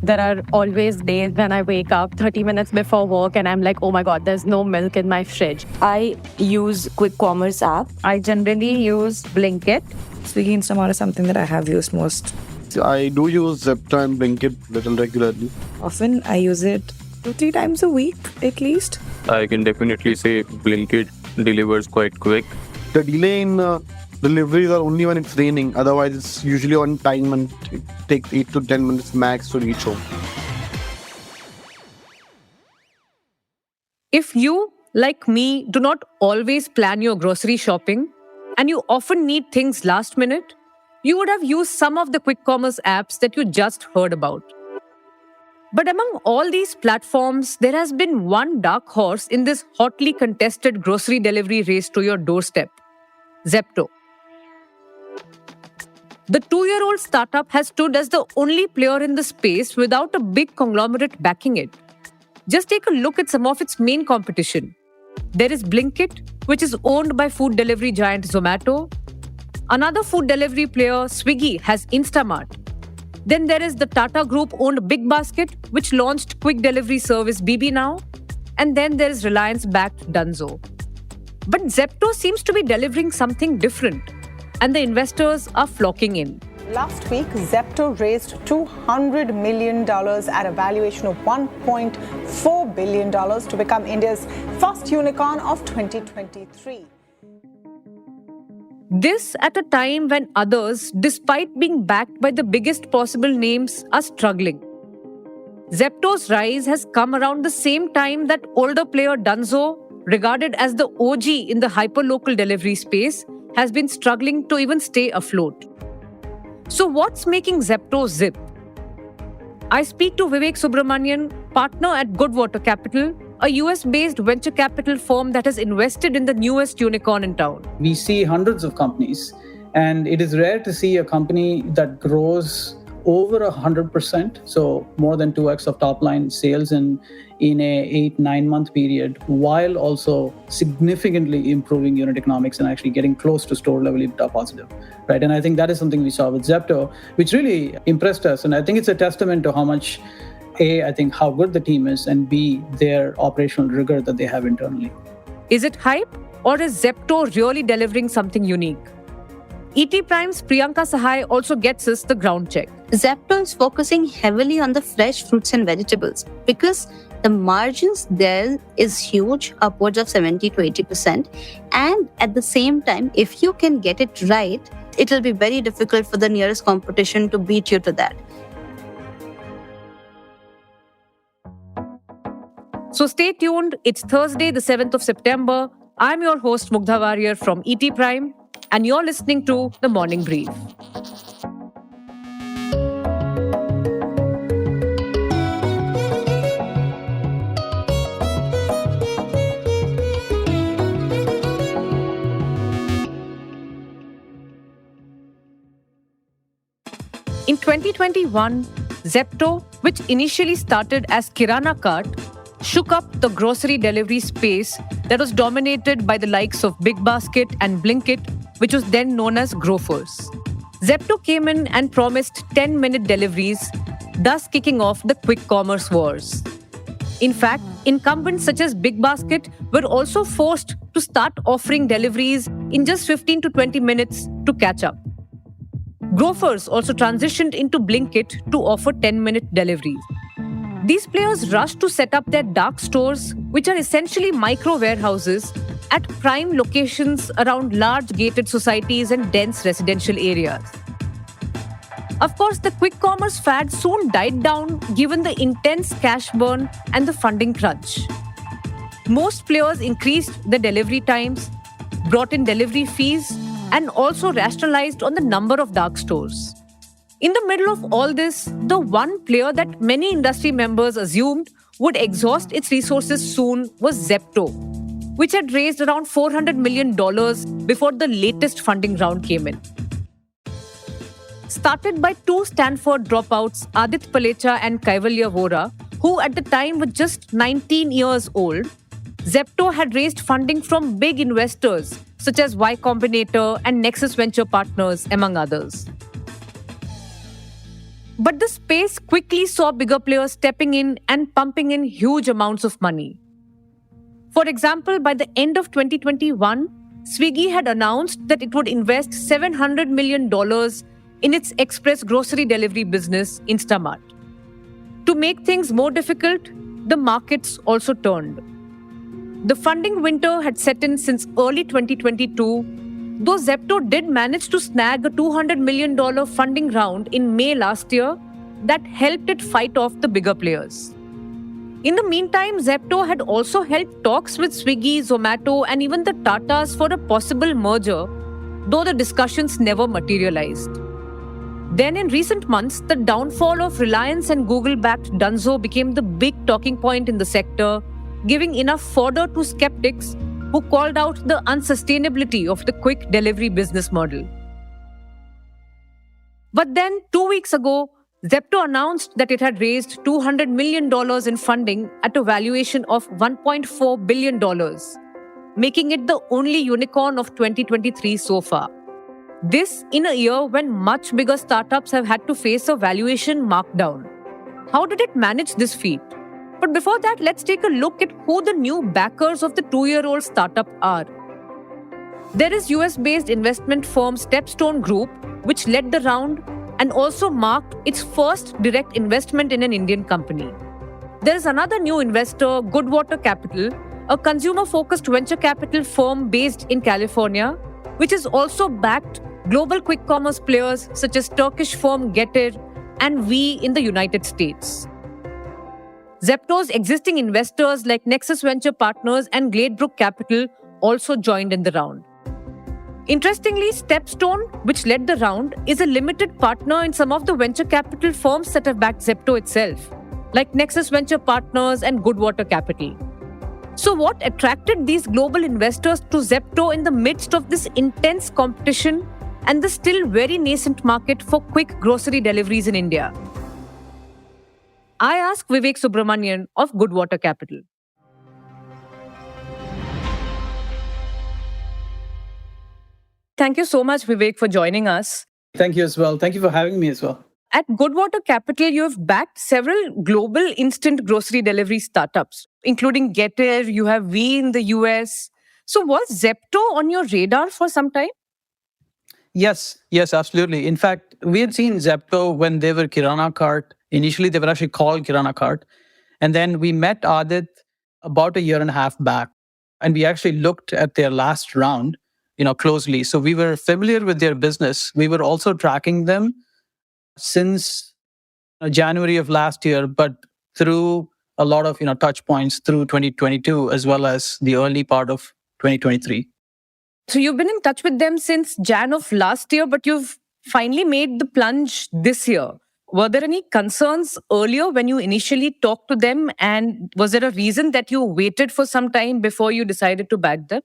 There are always days when I wake up 30 minutes before work and I'm like, oh my God, there's no milk in my fridge. I use quick commerce app. I generally use Blinkit. Swiggy Instamart is something that I have used most. I do use Zepto and Blinkit little regularly. Often I use it 2-3 times a week at least. I can definitely say Blinkit delivers quite quick. The delay in deliveries are only when it's raining. Otherwise, it's usually on time and it takes 8 to 10 minutes max to reach home. If you, like me, do not always plan your grocery shopping and you often need things last minute, you would have used some of the quick commerce apps that you just heard about. But among all these platforms, there has been one dark horse in this hotly contested grocery delivery race to your doorstep: Zepto. The 2-year-old startup has stood as the only player in the space without a big conglomerate backing it. Just take a look at some of its main competition. There is Blinkit, which is owned by food delivery giant Zomato. Another food delivery player, Swiggy, has Instamart. Then there is the Tata Group-owned Big Basket, which launched quick delivery service BB Now. And then there is Reliance-backed Dunzo. But Zepto seems to be delivering something different, and the investors are flocking in. Last week, Zepto raised $200 million at a valuation of $1.4 billion to become India's first unicorn of 2023. This at a time when others, despite being backed by the biggest possible names, are struggling. Zepto's rise has come around the same time that older player Dunzo, regarded as the OG in the hyperlocal delivery space, has been struggling to even stay afloat. So what's making Zepto zip? I speak to Vivek Subramanian, partner at Goodwater Capital, a US-based venture capital firm that has invested in the newest unicorn in town. We see hundreds of companies, and it is rare to see a company that grows over 100%, so more than 2x of top line sales in a 8-9 month period, while also significantly improving unit economics and actually getting close to store level EBITDA positive, right? And I think that is something we saw with Zepto, which really impressed us. And I think it's a testament to how much, A, I think how good the team is, and B, their operational rigor that they have internally. Is it hype, or is Zepto really delivering something unique? ET Prime's Priyanka Sahai also gets us the ground check. Zepto is focusing heavily on the fresh fruits and vegetables because the margins there is huge, upwards of 70 to 80%. And at the same time, if you can get it right, it will be very difficult for the nearest competition to beat you to that. So stay tuned. It's Thursday, the 7th of September. I'm your host, Mugdha Warrior from ET Prime, and you're listening to The Morning Brief. In 2021, Zepto, which initially started as Kirana Cart, shook up the grocery delivery space that was dominated by the likes of Big Basket and Blinkit, which was then known as Grofers. Zepto came in and promised 10-minute deliveries, thus kicking off the quick commerce wars. In fact, incumbents such as Big Basket were also forced to start offering deliveries in just 15 to 20 minutes to catch up. Grofers also transitioned into Blinkit to offer 10-minute deliveries. These players rushed to set up their dark stores, which are essentially micro warehouses, at prime locations around large gated societies and dense residential areas. Of course, the quick commerce fad soon died down given the intense cash burn and the funding crunch. Most players increased the delivery times, brought in delivery fees, and also rationalized on the number of dark stores. In the middle of all this, the one player that many industry members assumed would exhaust its resources soon was Zepto, which had raised around $400 million before the latest funding round came in. Started by two Stanford dropouts, Adit Palecha and Kaivalya Vora, who at the time were just 19 years old, Zepto had raised funding from big investors such as Y Combinator and Nexus Venture Partners, among others. But the space quickly saw bigger players stepping in and pumping in huge amounts of money. For example, by the end of 2021, Swiggy had announced that it would invest $700 million in its express grocery delivery business, Instamart. To make things more difficult, the markets also turned. The funding winter had set in since early 2022, though Zepto did manage to snag a $200 million funding round in May last year that helped it fight off the bigger players. In the meantime, Zepto had also held talks with Swiggy, Zomato, and even the Tatas for a possible merger, though the discussions never materialized. Then in recent months, the downfall of Reliance and Google-backed Dunzo became the big talking point in the sector, giving enough fodder to skeptics who called out the unsustainability of the quick delivery business model. But then, 2 weeks ago, Zepto announced that it had raised $200 million in funding at a valuation of $1.4 billion, making it the only unicorn of 2023 so far. This in a year when much bigger startups have had to face a valuation markdown. How did it manage this feat? But before that, let's take a look at who the new backers of the 2-year-old startup are. There is US-based investment firm Stepstone Group, which led the round and also marked its first direct investment in an Indian company. There is another new investor, Goodwater Capital, a consumer-focused venture capital firm based in California, which has also backed global quick commerce players such as Turkish firm Getir and Vi in the United States. Zepto's existing investors like Nexus Venture Partners and Gladebrook Capital also joined in the round. Interestingly, Stepstone, which led the round, is a limited partner in some of the venture capital firms that have backed Zepto itself, like Nexus Venture Partners and Goodwater Capital. So what attracted these global investors to Zepto in the midst of this intense competition and the still very nascent market for quick grocery deliveries in India? I asked Vivek Subramanian of Goodwater Capital. Thank you so much, Vivek, for joining us. Thank you as well. Thank you for having me as well. At Goodwater Capital, you have backed several global instant grocery delivery startups, including Getir, you have Vi in the US. So was Zepto on your radar for some time? Yes, absolutely. In fact, we had seen Zepto when they were Kirana Cart. Initially, they were actually called Kirana Cart. And then we met Adit about a year and a half back. And we actually looked at their last round, closely. So we were familiar with their business. We were also tracking them since January of last year, but through a lot of touch points through 2022 as well as the early part of 2023. So you've been in touch with them since Jan of last year, but you've finally made the plunge this year. Were there any concerns earlier when you initially talked to them? And was there a reason that you waited for some time before you decided to back them?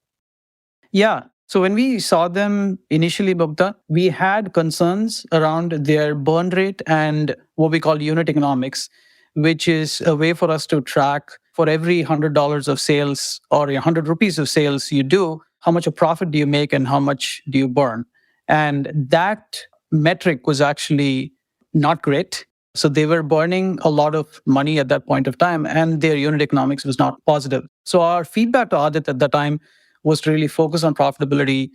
Yeah. So when we saw them initially, Bhakta, we had concerns around their burn rate and what we call unit economics, which is a way for us to track for every $100 of sales or 100 rupees of sales you do, how much of profit do you make and how much do you burn? And that metric was actually not great. So they were burning a lot of money at that point of time and their unit economics was not positive. So our feedback to Adit at that time was to really focus on profitability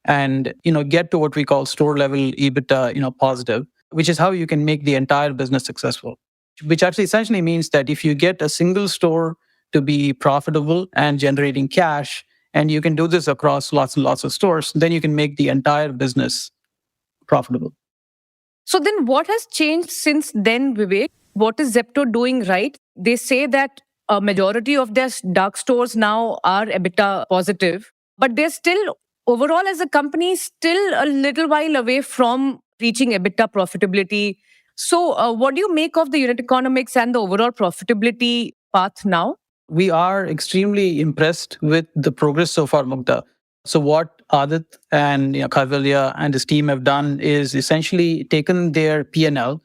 and get to what we call store level EBITDA positive, which is how you can make the entire business successful. Which actually essentially means that if you get a single store to be profitable and generating cash, and you can do this across lots and lots of stores, then you can make the entire business profitable. So then what has changed since then, Vivek? What is Zepto doing right? They say that a majority of their dark stores now are EBITDA positive, but they're still, overall as a company, still a little while away from reaching EBITDA profitability. So what do you make of the unit economics and the overall profitability path now? We are extremely impressed with the progress so far, Mugdha. So what Adit and Kaivalya and his team have done is essentially taken their P&L,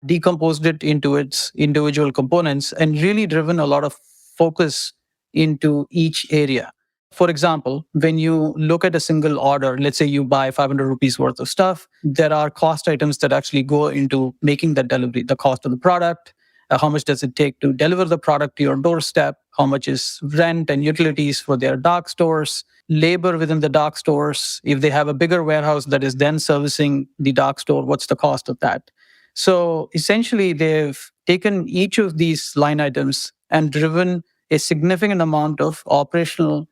decomposed it into its individual components, and really driven a lot of focus into each area. For example, when you look at a single order, let's say you buy 500 rupees worth of stuff, there are cost items that actually go into making that delivery. The cost of the product, how much does it take to deliver the product to your doorstep, how much is rent and utilities for their dark stores, labor within the dark stores. If they have a bigger warehouse that is then servicing the dark store, what's the cost of that? So essentially, they've taken each of these line items and driven a significant amount of operational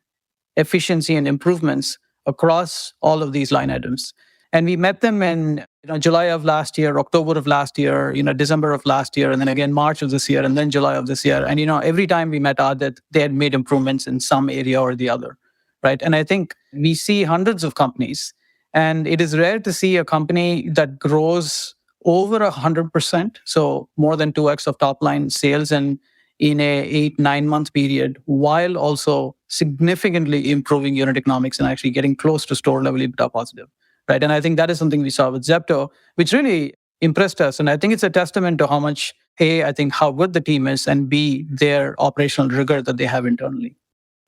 efficiency and improvements across all of these line items. And we met them in July of last year, October of last year, December of last year, and then again March of this year, and then July of this year. And every time we met Adit, they had made improvements in some area or the other, right? And I think we see hundreds of companies, and it is rare to see a company that grows over 100%, so more than 2x of top line sales and in a 8-9 month period, while also significantly improving unit economics and actually getting close to store level EBITDA positive, right? And I think that is something we saw with Zepto, which really impressed us. And I think it's a testament to how much, A, I think how good the team is, and B, their operational rigor that they have internally.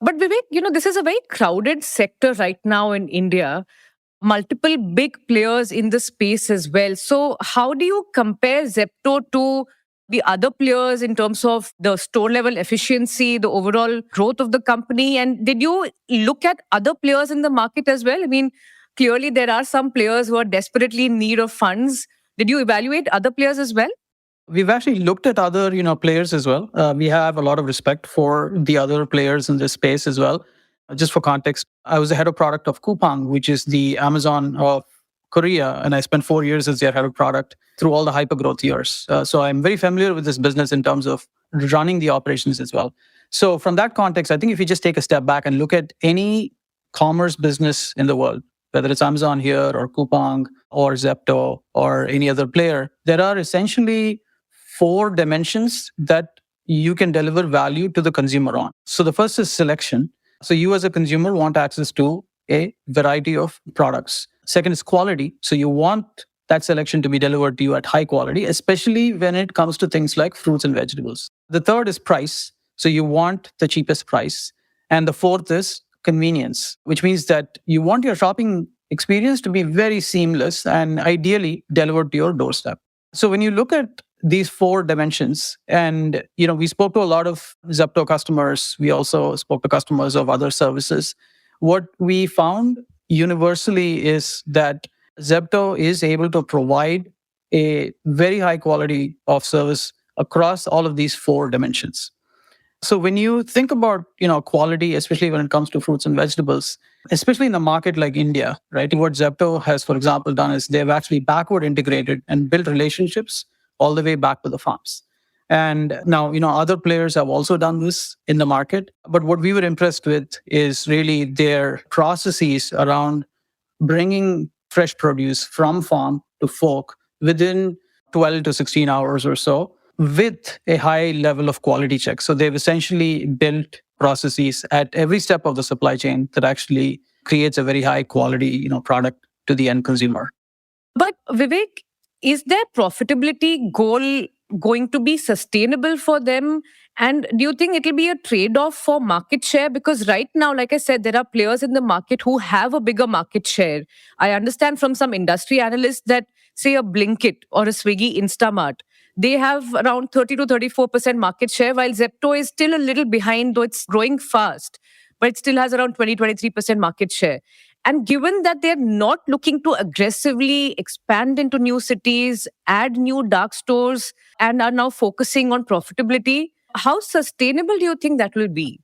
But Vivek, this is a very crowded sector right now in India. Multiple big players in the space as well. So how do you compare Zepto to the other players in terms of the store level efficiency, the overall growth of the company? And did you look at other players in the market as well? I mean, clearly there are some players who are desperately in need of funds. Did you evaluate other players as well? We've actually looked at other, players as well. We have a lot of respect for the other players in this space as well. Just for context, I was the head of product of Coupang, which is the Amazon of Korea, and I spent 4 years as their head of product through all the hypergrowth years. So I'm very familiar with this business in terms of running the operations as well. So from that context, I think if you just take a step back and look at any commerce business in the world, whether it's Amazon here or Coupang or Zepto or any other player, there are essentially 4 dimensions that you can deliver value to the consumer on. So the first is selection. So you as a consumer want access to a variety of products. Second is quality. So you want that selection to be delivered to you at high quality, especially when it comes to things like fruits and vegetables. The third is price. So you want the cheapest price. And the fourth is convenience, which means that you want your shopping experience to be very seamless and ideally delivered to your doorstep. So when you look at these 4 dimensions, and we spoke to a lot of Zepto customers, we also spoke to customers of other services. What we found universally is that Zepto is able to provide a very high quality of service across all of these 4 dimensions. So when you think about quality, especially when it comes to fruits and vegetables, especially in a market like India, right? What Zepto has, for example, done is they've actually backward integrated and built relationships all the way back to the farms. And now, other players have also done this in the market. But what we were impressed with is really their processes around bringing fresh produce from farm to fork within 12 to 16 hours or so with a high level of quality check. So they've essentially built processes at every step of the supply chain that actually creates a very high quality, product to the end consumer. But Vivek, is their profitability goal going to be sustainable for them? And do you think it'll be a trade-off for market share? Because right now, like I said, there are players in the market who have a bigger market share. I understand from some industry analysts that, say, a Blinkit or a Swiggy Instamart, they have around 30 to 34% market share, while Zepto is still a little behind, though it's growing fast, but it still has around 20-23% market share. And given that they're not looking to aggressively expand into new cities, add new dark stores, and are now focusing on profitability, how sustainable do you think that will be?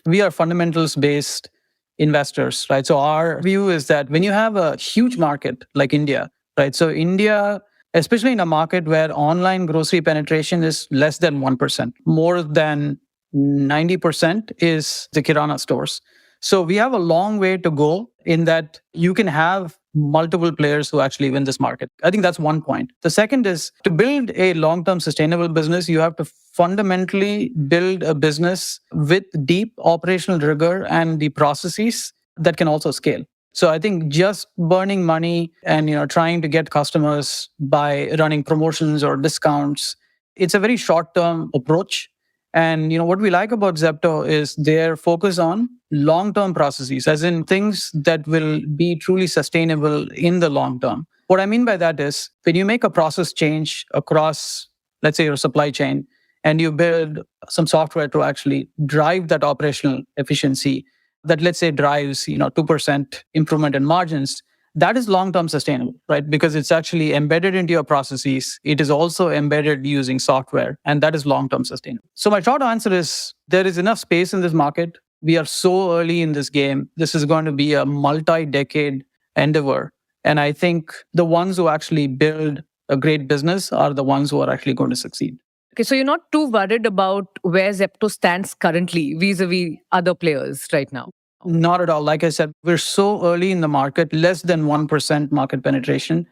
We are fundamentals-based investors, right? So our view is that when you have a huge market like India, right? So India, especially in a market where online grocery penetration is less than 1%, more than 90% is the Kirana stores. So we have a long way to go in that you can have multiple players who actually win this market. I think that's one point. The second is to build a long-term sustainable business, you have to fundamentally build a business with deep operational rigor and the processes that can also scale. So I think just burning money and trying to get customers by running promotions or discounts, it's a very short-term approach. And what we like about Zepto is their focus on long-term processes, as in things that will be truly sustainable in the long term. What I mean by that is when you make a process change across, let's say, your supply chain, and you build some software to actually drive that operational efficiency that, let's say, drives 2% improvement in margins, that is long-term sustainable, right? Because it's actually embedded into your processes. It is also embedded using software, and that is long-term sustainable. So my short answer is there is enough space in this market. We are so early in this game. This is going to be a multi-decade endeavor. And I think the ones who actually build a great business are the ones who are actually going to succeed. Okay, so you're not too worried about where Zepto stands currently vis-a-vis other players right now? Not at all. Like I said, we're so early in the market, less than 1% market penetration.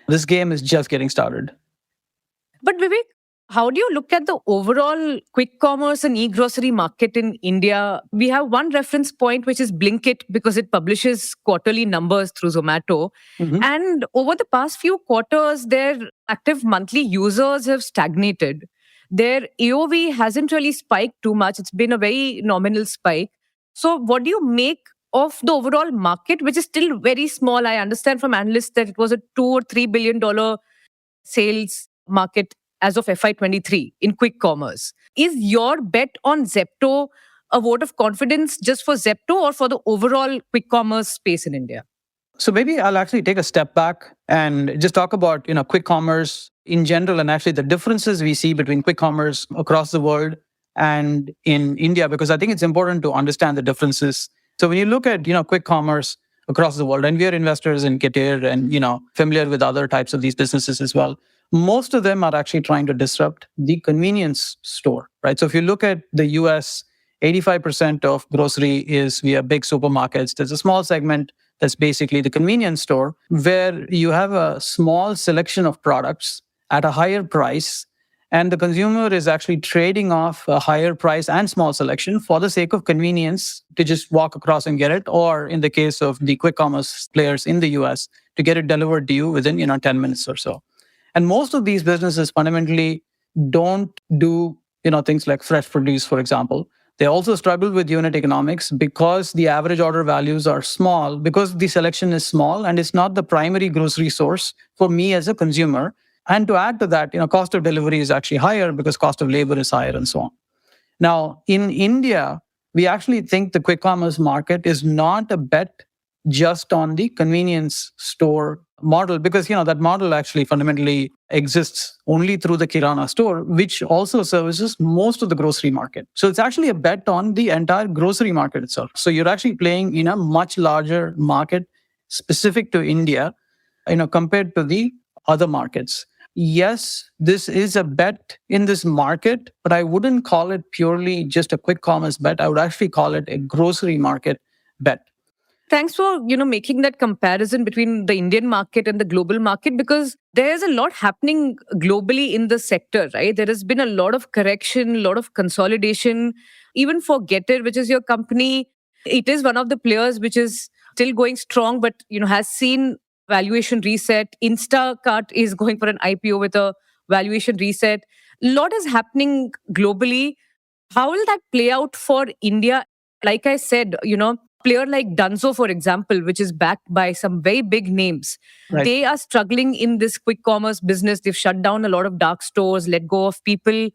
This game is just getting started. But Vivek, how do you look at the overall quick commerce and e-grocery market in India? We have one reference point, which is Blinkit, because it publishes quarterly numbers through Zomato. Mhm. And over the past few quarters, their active monthly users have stagnated. Their AOV hasn't really spiked too much. It's been a very nominal spike. So what do you make of the overall market, which is still very small? I understand from analysts that it was a $2 or $3 billion sales market as of FY23 in quick commerce. Is your bet on Zepto a vote of confidence just for Zepto or for the overall quick commerce space in India? So maybe I'll actually take a step back and just talk about, quick commerce in general, and actually the differences we see between quick commerce across the world and in India, because I think it's important to understand the differences. So when you look at, quick commerce across the world, and we are investors in Getir and, familiar with other types of these businesses as well, most of them are actually trying to disrupt the convenience store, right? So if you look at the US, 85% of grocery is via big supermarkets. There's a small segment that's basically the convenience store, where you have a small selection of products at a higher price, and the consumer is actually trading off a higher price and small selection for the sake of convenience to just walk across and get it, or in the case of the quick commerce players in the US, to get it delivered to you within 10 minutes or so. And most of these businesses fundamentally don't do things like fresh produce, for example. They also struggle with unit economics because the average order values are small, because the selection is small and it's not the primary grocery source for me as a consumer. And to add to that, cost of delivery is actually higher because cost of labor is higher and so on. Now, in India, we actually think the quick commerce market is not a bet just on the convenience store model, because that model actually fundamentally exists only through the Kirana store, which also services most of the grocery market. So it's actually a bet on the entire grocery market itself. So you're actually playing in a much larger market specific to India, compared to the other markets. Yes, this is a bet in this market, but I wouldn't call it purely just a quick commerce bet. I would actually call it a grocery market bet. Thanks for making that comparison between the Indian market and the global market, because there's a lot happening globally in the sector, right? There has been a lot of correction, a lot of consolidation. Even for Getir, which is your company, it is one of the players which is still going strong, but has seen valuation reset. Instacart is going for an IPO with a valuation reset. A lot is happening globally. How will that play out for India? Like I said, player like Dunzo, for example, which is backed by some very big names, Right. They are struggling in this quick commerce business. They've shut down a lot of dark stores, let go of people.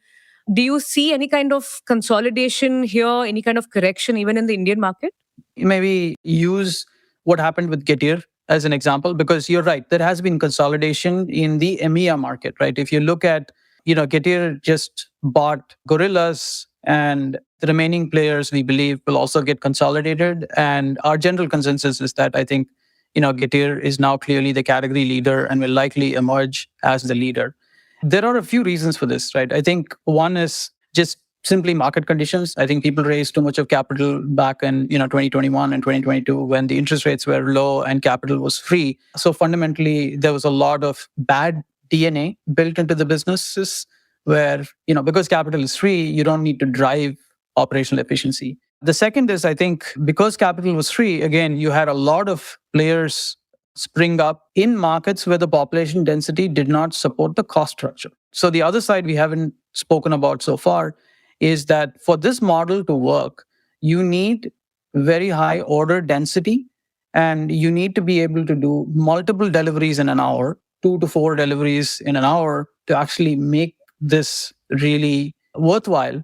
Do you see any kind of consolidation here, any kind of correction even in the Indian market? Maybe use what happened with Getir as an example, because you're right, there has been consolidation in the EMEA market, right? If you look at, Getir just bought Gorillas, and the remaining players, we believe, will also get consolidated. And our general consensus is that I think, Getir is now clearly the category leader and will likely emerge as the leader. There are a few reasons for this, right? I think one is just simply market conditions. I think people raised too much of capital back in 2021 and 2022 when the interest rates were low and capital was free. So fundamentally, there was a lot of bad DNA built into the businesses where, because capital is free, you don't need to drive operational efficiency. The second is, I think, because capital was free, again, you had a lot of players spring up in markets where the population density did not support the cost structure. So the other side we haven't spoken about so far is that for this model to work, you need very high order density, and you need to be able to do multiple deliveries in an hour, 2 to 4 deliveries in an hour, to actually make this really worthwhile.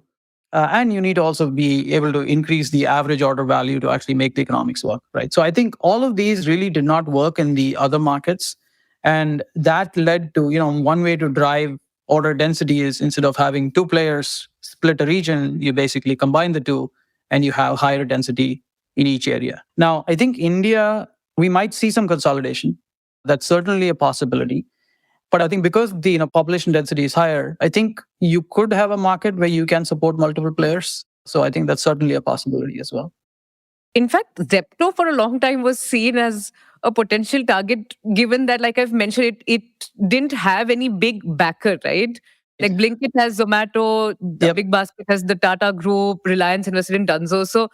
And you need to also be able to increase the average order value to actually make the economics work, right? So I think all of these really did not work in the other markets. And that led to, one way to drive order density is, instead of having two players split a region, you basically combine the two and you have higher density in each area. Now, I think India, we might see some consolidation. That's certainly a possibility. But I think because the population density is higher, I think you could have a market where you can support multiple players. So I think that's certainly a possibility as well. In fact, Zepto for a long time was seen as a potential target, given that, like I've mentioned, it didn't have any big backer, right? Like Blinkit has Zomato, the Big Basket has the Tata Group, Reliance invested in Dunzo. So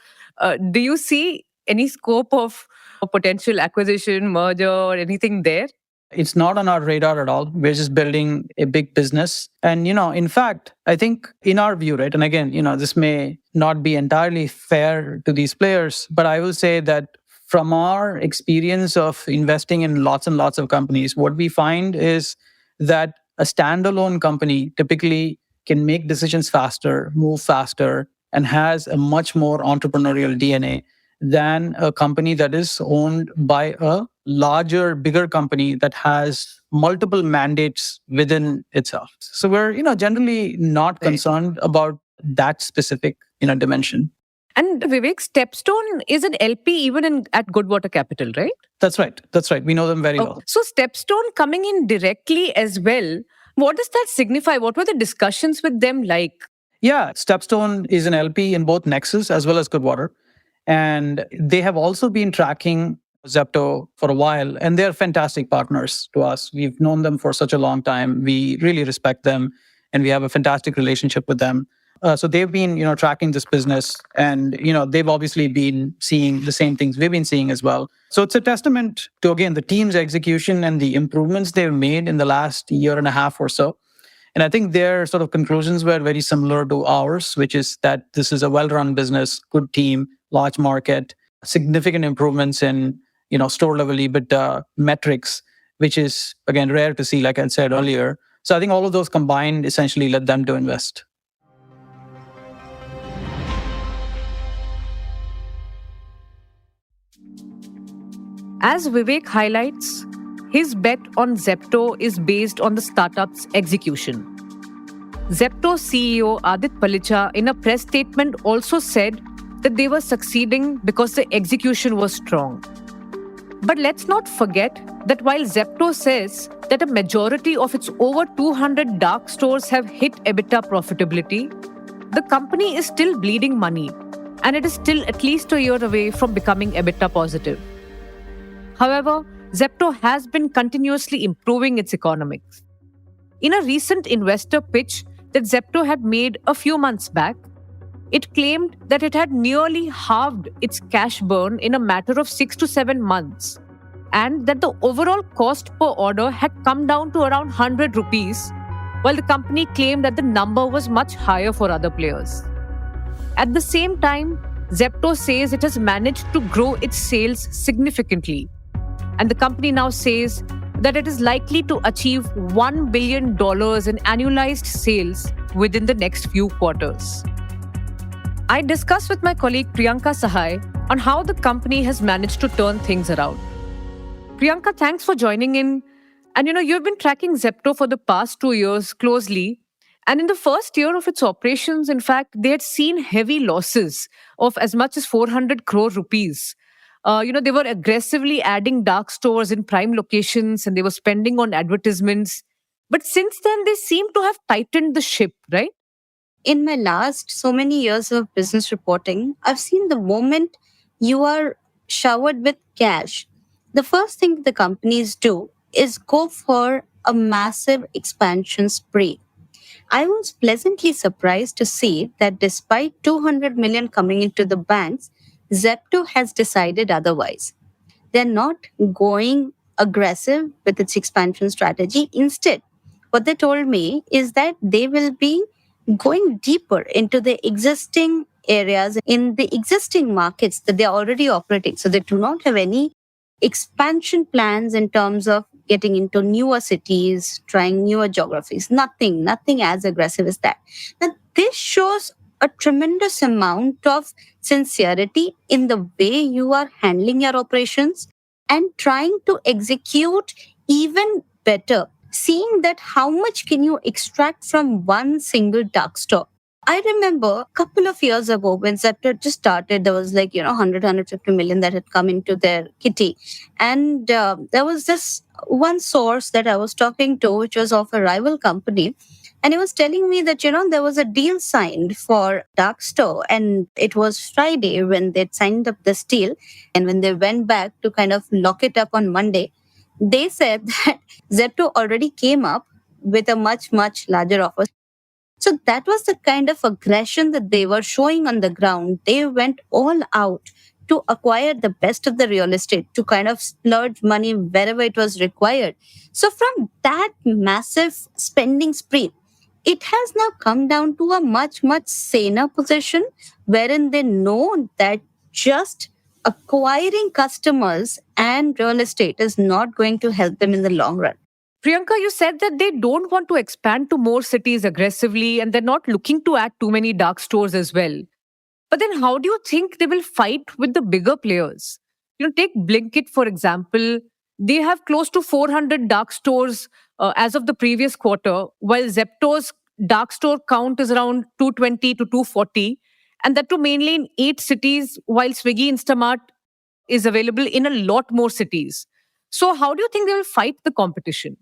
do you see any scope of a potential acquisition, merger, or anything there? It's not on our radar at all. We're just building a big business. And, in fact, I think in our view, right? And again, this may not be entirely fair to these players, but I will say that from our experience of investing in lots and lots of companies, what we find is that a standalone company typically can make decisions faster, move faster, and has a much more entrepreneurial DNA than a company that is owned by a larger, bigger company that has multiple mandates within itself. So we're, generally not concerned about that specific, dimension. And Vivek, Stepstone is an LP even at Goodwater Capital, right? That's right. We know them very well. So Stepstone coming in directly as well, what does that signify? What were the discussions with them like? Yeah, Stepstone is an LP in both Nexus as well as Goodwater. And they have also been tracking Zepto for a while, and they're fantastic partners to us. We've known them for such a long time. We really respect them, and we have a fantastic relationship with them. So they've been, tracking this business, and they've obviously been seeing the same things we've been seeing as well. So it's a testament to, again, the team's execution and the improvements they've made in the last year and a half or so. And I think their sort of conclusions were very similar to ours, which is that this is a well-run business, good team, large market, significant improvements in store level EBITDA metrics, which is, again, rare to see, like I said earlier. So I think all of those combined essentially led them to invest. As Vivek highlights, his bet on Zepto is based on the startup's execution. Zepto CEO Adit Palicha, in a press statement, also said that they were succeeding because the execution was strong. But let's not forget that while Zepto says that a majority of its over 200 dark stores have hit EBITDA profitability, the company is still bleeding money, and it is still at least a year away from becoming EBITDA positive. However, Zepto has been continuously improving its economics. In a recent investor pitch that Zepto had made a few months back, it claimed that it had nearly halved its cash burn in a matter of 6 to 7 months, and that the overall cost per order had come down to around 100 rupees, while the company claimed that the number was much higher for other players. At the same time, Zepto says it has managed to grow its sales significantly, and the company now says that it is likely to achieve $1 billion in annualized sales within the next few quarters. I discussed with my colleague Priyanka Sahai on how the company has managed to turn things around. Priyanka, thanks for joining in. And you've been tracking Zepto for the past 2 years closely. And in the first year of its operations, in fact, they had seen heavy losses of as much as 400 crore rupees. They were aggressively adding dark stores in prime locations, and they were spending on advertisements. But since then, they seem to have tightened the ship, right? In my last so many years of business reporting, I've seen the moment you are showered with cash, the first thing the companies do is go for a massive expansion spree. I was pleasantly surprised to see that despite 200 million coming into the banks, Zepto has decided otherwise. They're not going aggressive with its expansion strategy. Instead, what they told me is that they will be going deeper into the existing areas in the existing markets that they're already operating. So they do not have any expansion plans in terms of getting into newer cities, trying newer geographies. Nothing as aggressive as that. Now, this shows a tremendous amount of sincerity in the way you are handling your operations and trying to execute even better, seeing that how much can you extract from one single dark store. I remember a couple of years ago when Zepto just started, there was 100, 150 million that had come into their kitty. And there was this one source that I was talking to, which was of a rival company. And he was telling me that, there was a deal signed for dark store. And it was Friday when they'd signed up this deal. And when they went back to kind of lock it up on Monday, they said that Zepto already came up with a much, much larger offer. So that was the kind of aggression that they were showing on the ground. They went all out to acquire the best of the real estate, to kind of splurge money wherever it was required. So from that massive spending spree, it has now come down to a much, much saner position wherein they know that just acquiring customers and real estate is not going to help them in the long run. Priyanka, you said that they don't want to expand to more cities aggressively and they're not looking to add too many dark stores as well. But then how do you think they will fight with the bigger players? Take Blinkit, for example. They have close to 400 dark stores as of the previous quarter, while Zepto's dark store count is around 220 to 240. And that too mainly in 8 cities, while Swiggy Instamart is available in a lot more cities. So how do you think they will fight the competition?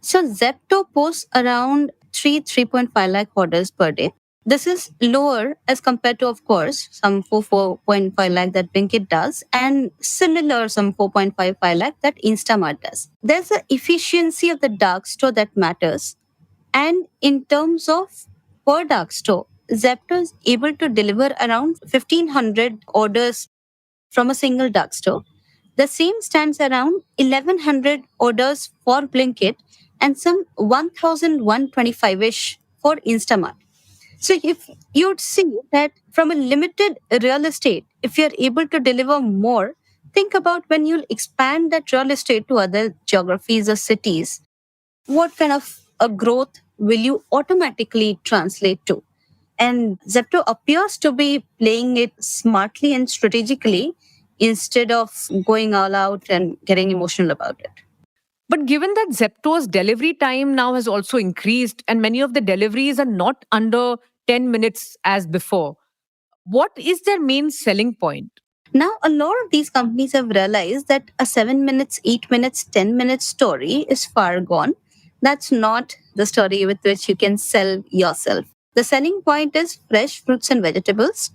So Zepto posts around 3.5 lakh orders per day. This is lower as compared to, of course, some 4.5 lakh that Blinkit does, and similar some 4.55 lakh that Instamart does. There's the efficiency of the dark store that matters. And in terms of per dark store, Zepto is able to deliver around 1,500 orders from a single dark store. The same stands around 1,100 orders for Blinkit and some 1,125-ish for Instamart. So if you'd see that from a limited real estate, if you're able to deliver more, think about when you'll expand that real estate to other geographies or cities, what kind of a growth will you automatically translate to? And Zepto appears to be playing it smartly and strategically instead of going all out and getting emotional about it. But given that Zepto's delivery time now has also increased and many of the deliveries are not under 10 minutes as before, what is their main selling point? Now, a lot of these companies have realized that a 7 minutes, 8 minutes, 10 minutes story is far gone. That's not the story with which you can sell yourself. The selling point is fresh fruits and vegetables,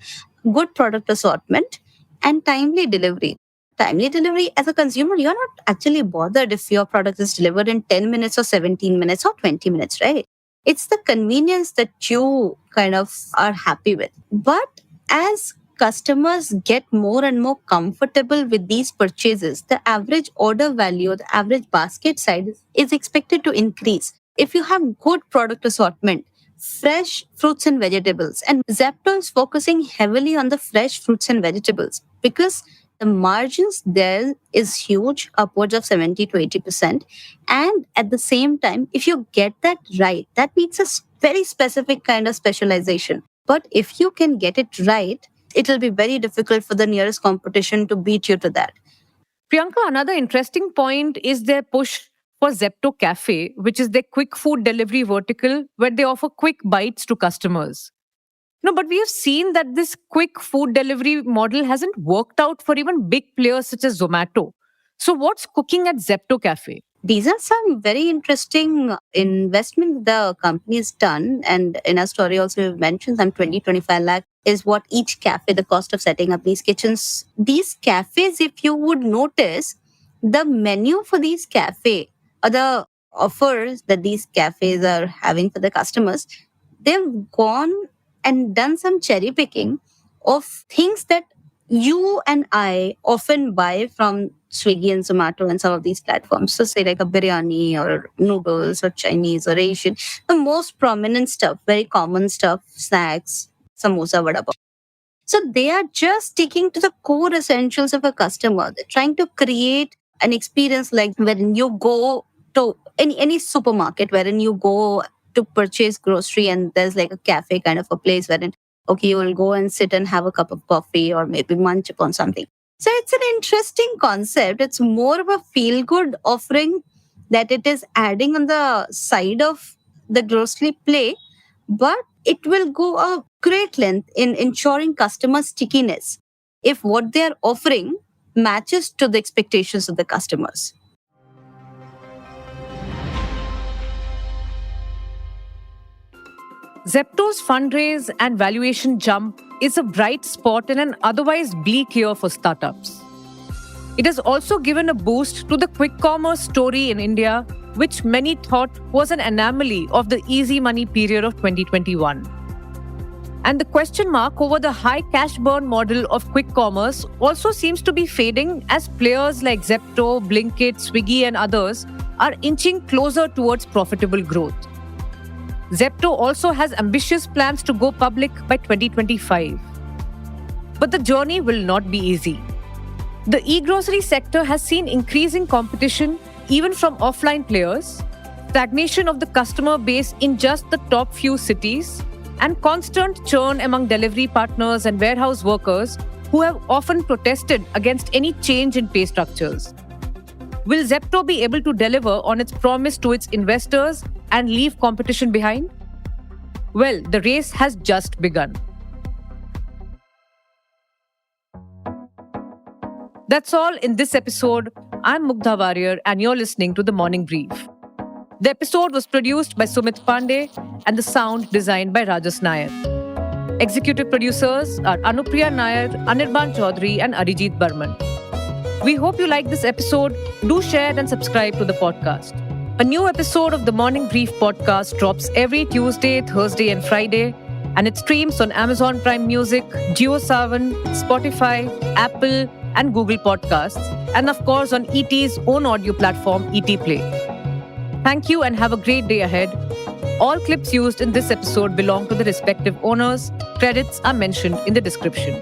good product assortment, and timely delivery. Timely delivery, as a consumer, you're not actually bothered if your product is delivered in 10 minutes or 17 minutes or 20 minutes, right? It's the convenience that you kind of are happy with. But as customers get more and more comfortable with these purchases, the average order value, the average basket size is expected to increase. If you have good product assortment, fresh fruits and vegetables, and Zepto is focusing heavily on the fresh fruits and vegetables because the margins there is huge, upwards of 70 to 80%. And at the same time, if you get that right, that needs a very specific kind of specialization. But if you can get it right, it will be very difficult for the nearest competition to beat you to that. Priyanka, another interesting point is their push for Zepto Cafe, which is their quick food delivery vertical where they offer quick bites to customers. No, but we have seen that this quick food delivery model hasn't worked out for even big players such as Zomato. So what's cooking at Zepto Cafe? These are some very interesting investments the company's done. And in our story also we've mentioned some 20-25 lakh is what each cafe, the cost of setting up these kitchens. These cafes, if you would notice, the menu for these cafe or the offers that these cafes are having for the customers, they've gone and done some cherry picking of things that you and I often buy from Swiggy and Zomato and some of these platforms. So say like a biryani or noodles or Chinese or Asian, the most prominent stuff, very common stuff, snacks, samosa, vada pav. So they are just sticking to the core essentials of a customer. They're trying to create an experience like when you go to any supermarket, wherein you go to purchase grocery and there's like a cafe kind of a place wherein, okay, you will go and sit and have a cup of coffee or maybe munch upon something. So it's an interesting concept. It's more of a feel-good offering that it is adding on the side of the grocery play, but it will go a great length in ensuring customer stickiness if what they are offering matches to the expectations of the customers. Zepto's fundraise and valuation jump is a bright spot in an otherwise bleak year for startups. It has also given a boost to the quick commerce story in India, which many thought was an anomaly of the easy money period of 2021. And the question mark over the high cash burn model of quick commerce also seems to be fading as players like Zepto, Blinkit, Swiggy, and others are inching closer towards profitable growth. Zepto also has ambitious plans to go public by 2025. But the journey will not be easy. The e-grocery sector has seen increasing competition even from offline players, stagnation of the customer base in just the top few cities, and constant churn among delivery partners and warehouse workers who have often protested against any change in pay structures. Will Zepto be able to deliver on its promise to its investors and leave competition behind? Well, the race has just begun. That's all in this episode. I'm Mugdha Warrior and you're listening to The Morning Brief. The episode was produced by Sumit Pandey and the sound designed by Rajas Nair. Executive producers are Anupriya Nair, Anirban Chaudhary and Arijit Burman. We hope you like this episode. Do share and subscribe to the podcast. A new episode of the Morning Brief podcast drops every Tuesday, Thursday and Friday, and it streams on Amazon Prime Music, JioSaavn, Spotify, Apple and Google Podcasts, and of course on ET's own audio platform, ET Play. Thank you and have a great day ahead. All clips used in this episode belong to the respective owners. Credits are mentioned in the description.